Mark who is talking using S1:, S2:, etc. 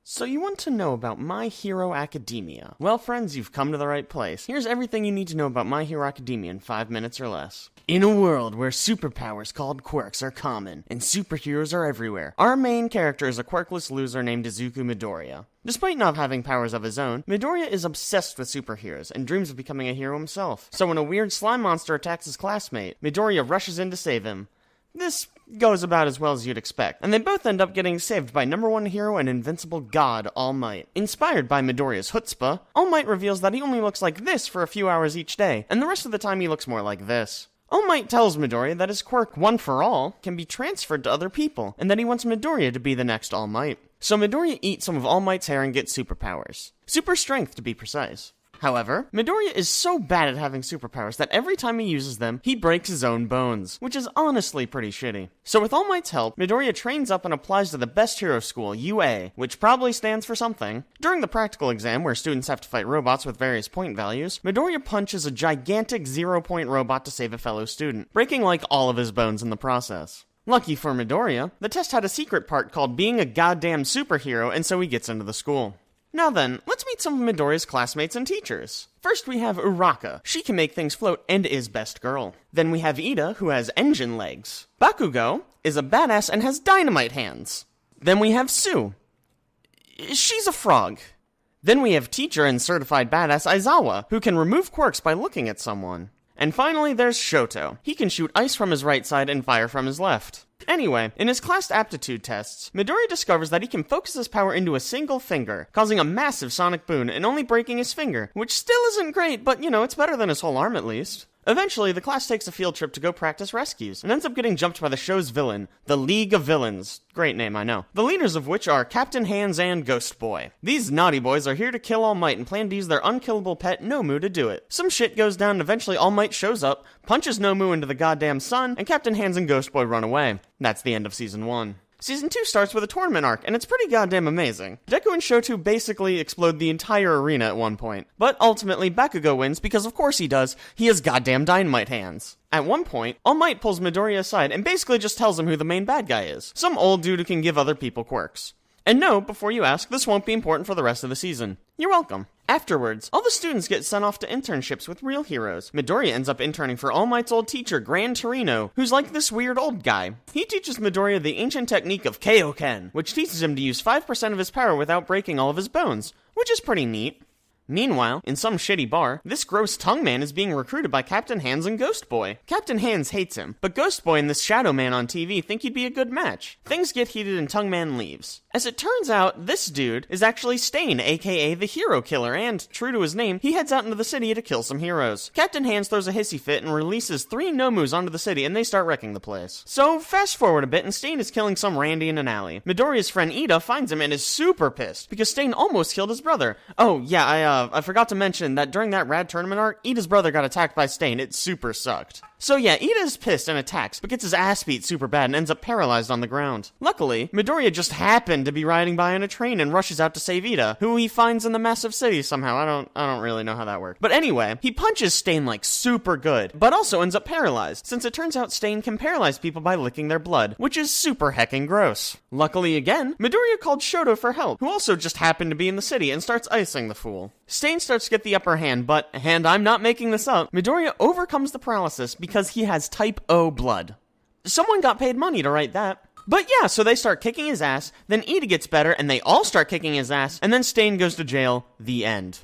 S1: So you want to know about My Hero Academia? Well, friends, you've come to the right place. Here's everything you need to know about My Hero Academia in 5 minutes or less. In a world where superpowers called quirks are common, and superheroes are everywhere, our main character is a quirkless loser named Izuku Midoriya. Despite not having powers of his own, Midoriya is obsessed with superheroes and dreams of becoming a hero himself. So when a weird slime monster attacks his classmate, Midoriya rushes in to save him. This goes about as well as you'd expect, and they both end up getting saved by number one hero and invincible god, All Might. Inspired by Midoriya's chutzpah, All Might reveals that he only looks like this for a few hours each day, and the rest of the time he looks more like this. All Might tells Midoriya that his quirk, One for All, can be transferred to other people, and that he wants Midoriya to be the next All Might. So Midoriya eats some of All Might's hair and gets superpowers. Super strength, to be precise. However, Midoriya is so bad at having superpowers that every time he uses them, he breaks his own bones, which is honestly pretty shitty. So with All Might's help, Midoriya trains up and applies to the best hero school, UA, which probably stands for something. During the practical exam, where students have to fight robots with various point values, Midoriya punches a gigantic 0-point robot to save a fellow student, breaking like all of his bones in the process. Lucky for Midoriya, the test had a secret part called being a goddamn superhero, and so he gets into the school. Now then, let's meet some of Midoriya's classmates and teachers. First we have Uraka. She can make things float and is best girl. Then we have Ida, who has engine legs. Bakugo is a badass and has dynamite hands. Then we have Tsu. She's a frog. Then we have teacher and certified badass Aizawa, who can remove quirks by looking at someone. And finally, there's Shoto. He can shoot ice from his right side and fire from his left. Anyway, in his class aptitude tests, Midoriya discovers that he can focus his power into a single finger, causing a massive sonic boon and only breaking his finger, which still isn't great, but it's better than his whole arm at least. Eventually, the class takes a field trip to go practice rescues, and ends up getting jumped by the show's villain, the League of Villains. Great name, I know. The leaders of which are Captain Hands and Ghost Boy. These naughty boys are here to kill All Might and plan to use their unkillable pet, Nomu, to do it. Some shit goes down and eventually All Might shows up, punches Nomu into the goddamn sun, and Captain Hands and Ghost Boy run away. That's the end of Season 1. Season 2 starts with a tournament arc, and it's pretty goddamn amazing. Deku and Shoto basically explode the entire arena at one point. But ultimately, Bakugo wins because of course he does. He has goddamn dynamite hands. At one point, All Might pulls Midoriya aside and basically just tells him who the main bad guy is. Some old dude who can give other people quirks. And no, before you ask, this won't be important for the rest of the season. You're welcome. Afterwards, all the students get sent off to internships with real heroes. Midoriya ends up interning for All Might's old teacher, Gran Torino, who's like this weird old guy. He teaches Midoriya the ancient technique of Kaioken, which teaches him to use 5% of his power without breaking all of his bones, which is pretty neat. Meanwhile, in some shitty bar, this gross tongue man is being recruited by Captain Hands and Ghost Boy. Captain Hands hates him, but Ghost Boy and this Shadow Man on TV think he'd be a good match. Things get heated and Tongue Man leaves. As it turns out, this dude is actually Stain, aka the Hero Killer, and, true to his name, he heads out into the city to kill some heroes. Captain Hands throws a hissy fit and releases 3 Nomus onto the city, and they start wrecking the place. So, fast forward a bit, and Stain is killing some Randy in an alley. Midoriya's friend Ida finds him and is super pissed, because Stain almost killed his brother. Oh, yeah, I forgot to mention that during that rad tournament arc, Ida's brother got attacked by Stain. It super sucked. So yeah, Ida is pissed and attacks, but gets his ass beat super bad and ends up paralyzed on the ground. Luckily, Midoriya just happened to be riding by on a train and rushes out to save Ida, who he finds in the massive city somehow. I don't really know how that worked. But anyway, he punches Stain like super good, but also ends up paralyzed, since it turns out Stain can paralyze people by licking their blood, which is super heckin' gross. Luckily again, Midoriya called Shoto for help, who also just happened to be in the city and starts icing the fool. Stain starts to get the upper hand, but, and I'm not making this up, Midoriya overcomes the paralysis because he has type O blood. Someone got paid money to write that. But yeah, so they start kicking his ass, then Ida gets better, and they all start kicking his ass, and then Stain goes to jail. The end.